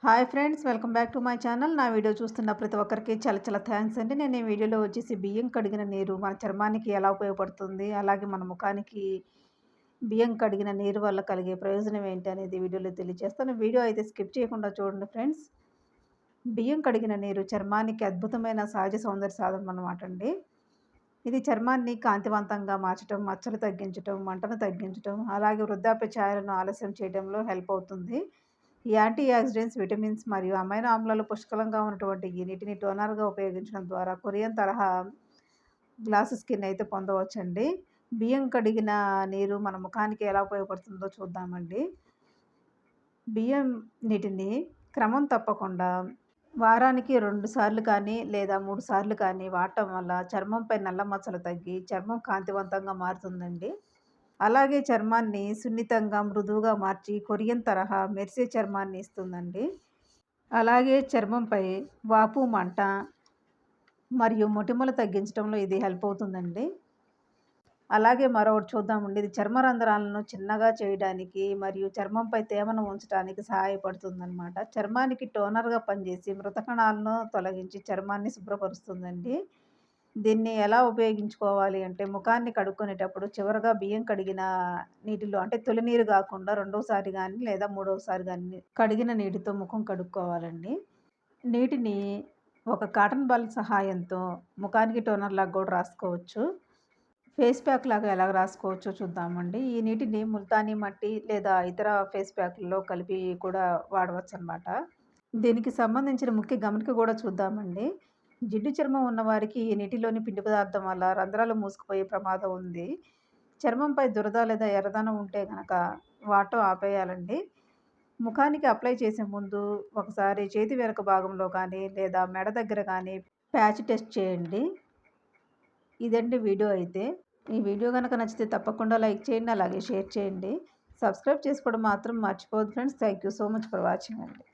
Hi friends, welcome back to my channel. నా video చూస్తున్న ప్రతి ఒక్కరికి చాలా చాలా థ్యాంక్స్ అండి. నేను ఈ వీడియోలో వచ్చేసి బియ్యం కడిగిన నీరు మన చర్మానికి ఎలా ఉపయోగపడుతుంది, అలాగే మన ముఖానికి బియ్యం కడిగిన నీరు వల్ల కలిగే ప్రయోజనం ఏంటి అనేది వీడియోలో తెలియజేస్తాను. వీడియో అయితే స్కిప్ చేయకుండా చూడండి ఫ్రెండ్స్. బియ్యం కడిగిన నీరు చర్మానికి అద్భుతమైన సహజ సౌందర్య సాధనం అన్నమాట అండి. ఇది చర్మాన్ని కాంతివంతంగా మార్చడం, మచ్చలు తగ్గించడం, మంటను తగ్గించడం, అలాగే వృద్ధాప్య ఛాయలను ఆలస్యం చేయడంలో హెల్ప్ అవుతుంది. ఈ యాంటీ ఆక్సిడెంట్స్, విటమిన్స్ మరియు అమైనో ఆమ్లాలు పుష్కలంగా ఉన్నటువంటి ఈ నీటిని టోనర్‌గా ఉపయోగించడం ద్వారా కొరియన్ తరహా గ్లాస్ స్కిన్ అయితే పొందవచ్చండి. బియ్యం కడిగిన నీరు మన ముఖానికి ఎలా ఉపయోగపడుతుందో చూద్దామండి. బియ్యం నీటిని క్రమం తప్పకుండా వారానికి 2 సార్లు కానీ లేదా 3 సార్లు కానీ వాడటం వల్ల చర్మంపై నల్ల మచ్చలు తగ్గి చర్మం కాంతివంతంగా మారుతుందండి. అలాగే చర్మాన్ని సున్నితంగా, మృదువుగా మార్చి కొరియన్ తరహా మెరిసే చర్మాన్ని ఇస్తుందండి. అలాగే చర్మంపై వాపు, మంట మరియు మొటిమలు తగ్గించడంలో ఇది హెల్ప్ అవుతుందండి. అలాగే మరొకటి చూద్దామండి. ఇది చర్మ రంధ్రాలను చిన్నగా చేయడానికి మరియు చర్మంపై తేమను ఉంచడానికి సహాయపడుతుందనమాట. చర్మానికి టోనర్‌గా పనిచేసి మృత కణాలను తొలగించి చర్మాన్ని శుభ్రపరుస్తుందండి. దీన్ని ఎలా ఉపయోగించుకోవాలి అంటే, ముఖాన్ని కడుక్కునేటప్పుడు చివరగా బియ్యం కడిగిన నీటిలో అంటే తొలి నీరు గాకుండా రెండోసారి గానీ లేదా మూడోసారి గానీ కడిగిన నీటితో ముఖం కడుక్కోవాలండి. నీటిని ఒక కాటన్ బాల్ సహాయంతో ముఖానికి టోనర్‌లాగా గూడా రాసుకోవచ్చు. ఫేస్ ప్యాక్ లాగా ఎలా రాసుకోవచ్చో చూద్దామండి. ఈ నీటిని ముల్తానీ మట్టి లేదా ఇతర ఫేస్ ప్యాకుల్లో కలిపి కూడా వాడవచ్చనమాట. దీనికి సంబంధించిన ముఖ్య గమనిక గూడా చూద్దామండి. జిడ్డు చర్మం ఉన్నవారికి ఈ నీటిలోని పిండి పదార్థం వల్ల రంధ్రాలు మూసుకుపోయే ప్రమాదం ఉంది. చర్మంపై దురద లేదా ఎర్రదనం ఉంటే గనక వాడటం ఆపేయాలండి. ముఖానికి అప్లై చేసే ముందు ఒకసారి చేతి వెనక భాగంలో కానీ లేదా మెడ దగ్గర కానీ ప్యాచ్ టెస్ట్ చేయండి. ఇదండి వీడియో అయితే. ఈ వీడియో గనక నచ్చితే తప్పకుండా లైక్ చేయండి, అలాగే షేర్ చేయండి. సబ్స్క్రైబ్ చేసుకోవడం మాత్రం మర్చిపోవద్దు friends. Thank you so much for watching అండి.